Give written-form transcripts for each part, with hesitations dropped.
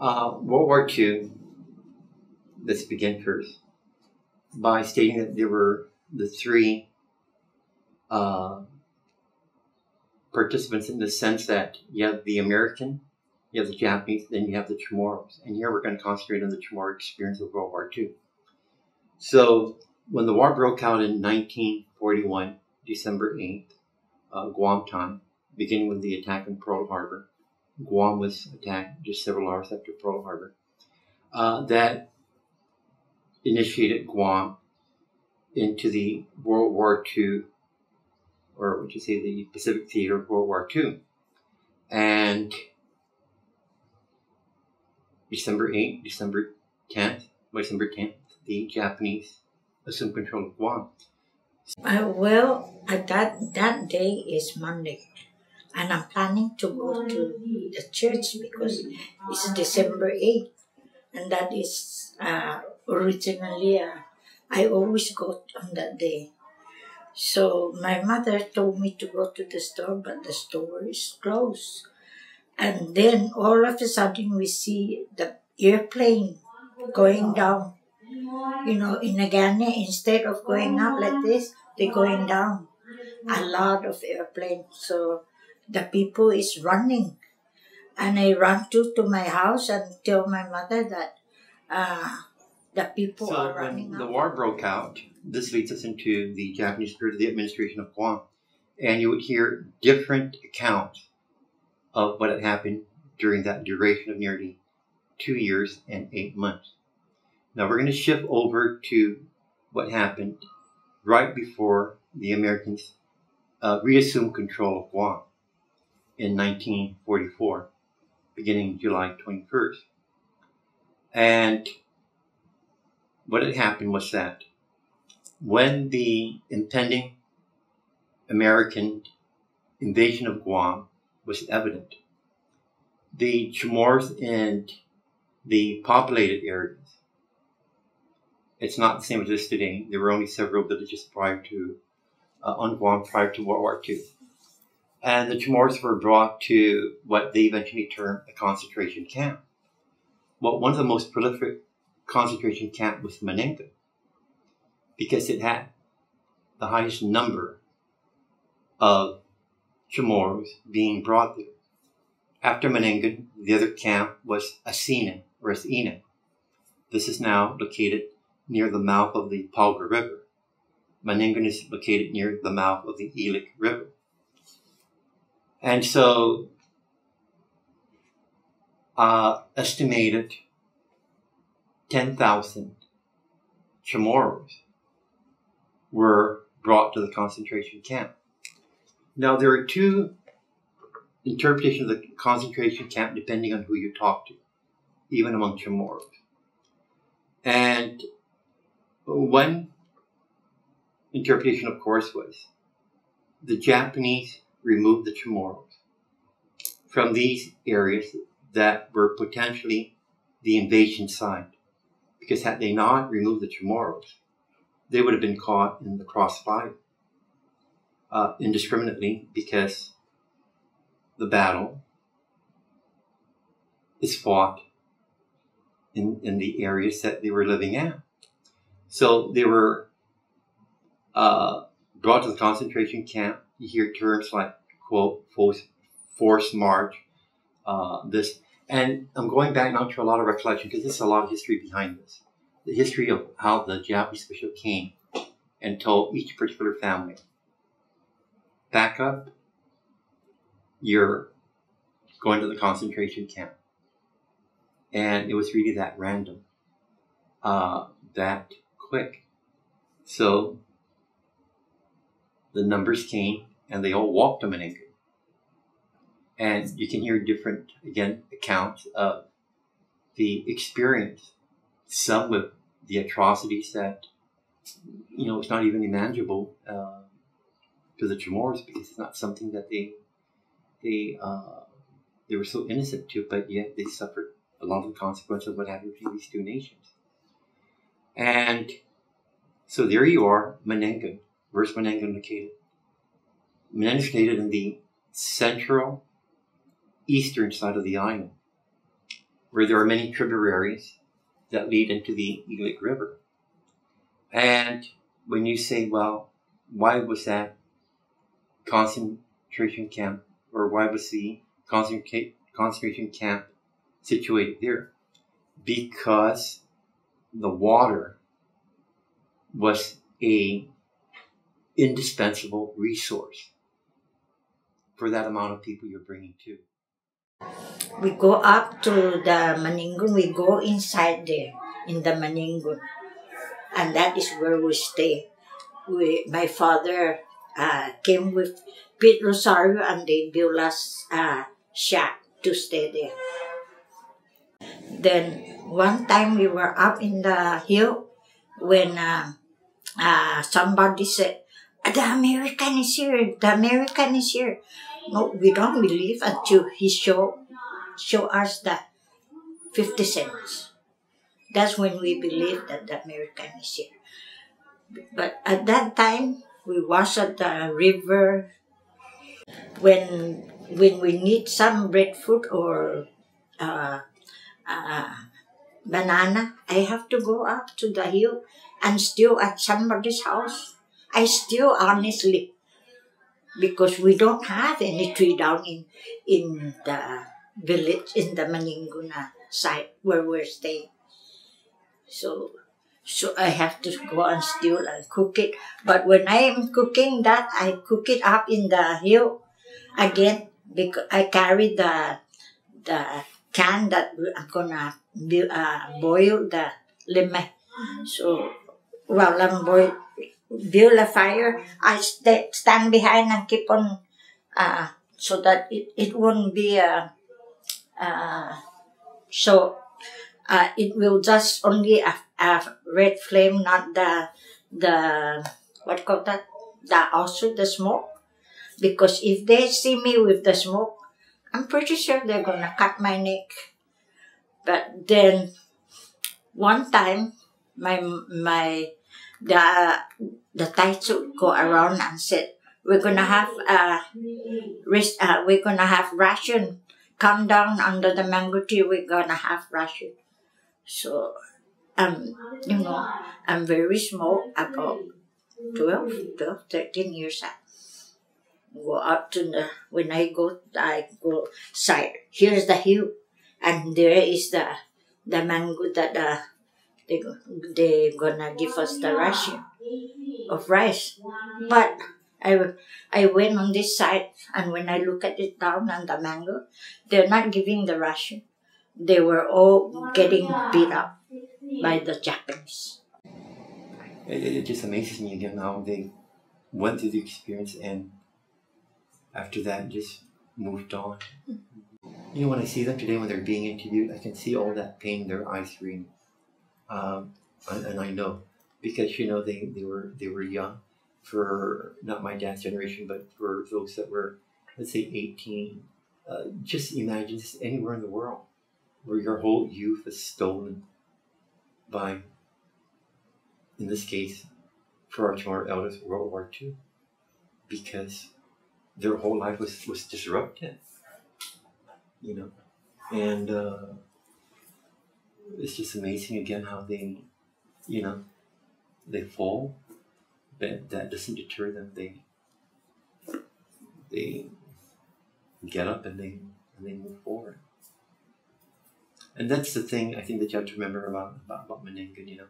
World War II, let's begin first by stating that there were the three participants in the sense that you have the American, you have the Japanese, then you have the Chamorros. And here we're going to concentrate on the Chamorro experience of World War II. So when the war broke out in 1941, December 8th, Guam time, beginning with the attack on Pearl Harbor. Guam was attacked just several hours after Pearl Harbor. That initiated Guam into the World War II, or would you say the Pacific Theater of World War II. And December 8th, December 10th, the Japanese assumed control of Guam. That day is Monday, and I'm planning to go to the church because it's December 8th, and that is originally, I always go on that day. So my mother told me to go to the store, but the store is closed. And then all of a sudden we see the airplane going down. You know, in Agane, instead of going up like this, they're going down. A lot of airplanes. So the people is running. And I run to my house and tell my mother that the people are running. So when the war broke out, this leads us into the Japanese period of the administration of Guam. And you would hear different accounts of what had happened during that duration of nearly 2 years and 8 months. Now we're going to shift over to what happened right before the Americans reassumed control of Guam in 1944, beginning July 21st. And what had happened was that when the impending American invasion of Guam was evident, the Chamorros in the populated areas, it's not the same as this today. There were only several villages on Guam prior to World War II. And the Chamorros were brought to what they eventually termed a concentration camp. Well, one of the most prolific concentration camps was Mannengon, because it had the highest number of Chamorros being brought there. After Mannengon, the other camp was Asina. This is now located near the mouth of the Palga River. Mannengon is located near the mouth of the Ilic River. And so, estimated 10,000 Chamorros were brought to the concentration camp. Now, there are two interpretations of the concentration camp depending on who you talk to, even among Chamorros. And one interpretation, of course, was the Japanese removed the Chamorros from these areas that were potentially the invasion site. Because had they not removed the Chamorros, they would have been caught in the crossfire indiscriminately, because the battle is fought in the areas that they were living at. So they were brought to the concentration camp. You hear terms like, quote, forced march, this. And I'm going back now to a lot of recollection, because there's a lot of history behind this. The history of how the Japanese official came and told each particular family, back up, you're going to the concentration camp. And it was really that random, that quick. So the numbers came and they all walked to Mannengon. And you can hear different, again, accounts of the experience. Some with the atrocities that, it's not even imaginable to the Chamorros, because it's not something that they were so innocent to, but yet they suffered a lot of the consequences of what happened between these two nations. And so there you are, Mannengon. Where's Mannengon located? Mannengon is located in the central eastern side of the island. where there are many tributaries that lead into the Ilik River. And when you say, well, why was that concentration camp, or why was the concentration camp situated there? Because the water was a indispensable resource for that amount of people you're bringing to. We go up to the Mannengon, we go inside there, in the Mannengon. And that is where we stay. My father came with Pete Rosario and they built us a shack to stay there. Then one time we were up in the hill when somebody said, the American is here, the American is here. No, we don't believe until he show us the 50 cents. That's when we believe that the American is here. But at that time, we was at the river. When we need some breadfruit or banana, I have to go up to the hill and steal at somebody's house. I steal honestly because we don't have any tree down in the village, in the Mannengon side where we're staying. So I have to go and steal and cook it. But when I am cooking that, I cook it up in the hill again because I carry the can that I'm gonna boil the lime. So while I'm build a fire, I stand behind and keep on so that it won't be it will just only a red flame, not the what call that, also the smoke. Because if they see me with the smoke, I'm pretty sure they're gonna cut my neck. But then one time, the Taichu go around and said, we're gonna have ration. Come down under the mango tree, we're gonna have ration. So, I'm very small, about 12, 13 years old. Go up to when I go side. Here's the hill, and there is the mango that they're gonna give us the ration of rice. But I went on this side, and when I look at it down on the mango, they're not giving the ration. They were all getting beat up by the Japanese. It just amazes me again how they went through the experience and after that just moved on. You know, when I see them today when they're being interviewed, I can see all that pain in their eyes reading. And I know because they were young for not my dad's generation, but for those that were, let's say, 18. Just imagine this anywhere in the world where your whole youth is stolen by, in this case, for our two elders, World War II, because their whole life was disrupted, and it's just amazing again how they fall, but that doesn't deter them. They get up and they move forward. And that's the thing I think that you have to remember about Mannengon,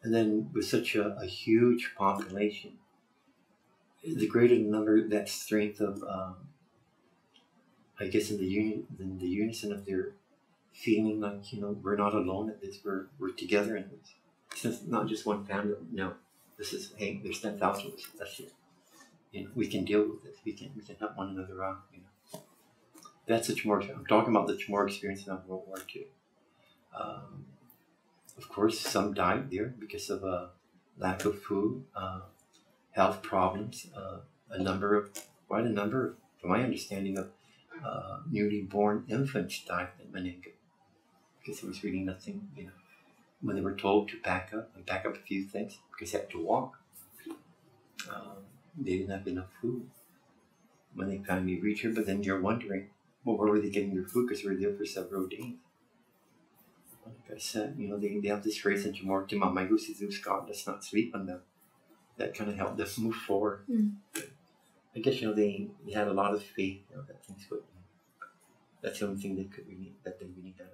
And then with such a huge population, the greater the number, that strength of, I guess, in the unison of their feeling like, we're not alone at this, we're together in this. It's not just one family. No, this is, hey, there's 10,000 of us. That's it. We can deal with this. We can help one another out. That's the Chamorro. I'm talking about the Chamorro experience in World War II. Of course, some died there because of lack of food, health problems. Quite a number, from my understanding, of newly born infants died in Mannengon because there was really nothing. When they were told to pack up a few things because they had to walk, they didn't have enough food when they finally reached here. But then you're wondering, well, where were they getting their food? Because they were there for several days. they have this phrase into more to Mamay Zeus God does not sleep on them. That kind of helped them move forward. I guess they had a lot of faith that things would. That's the only thing they really had.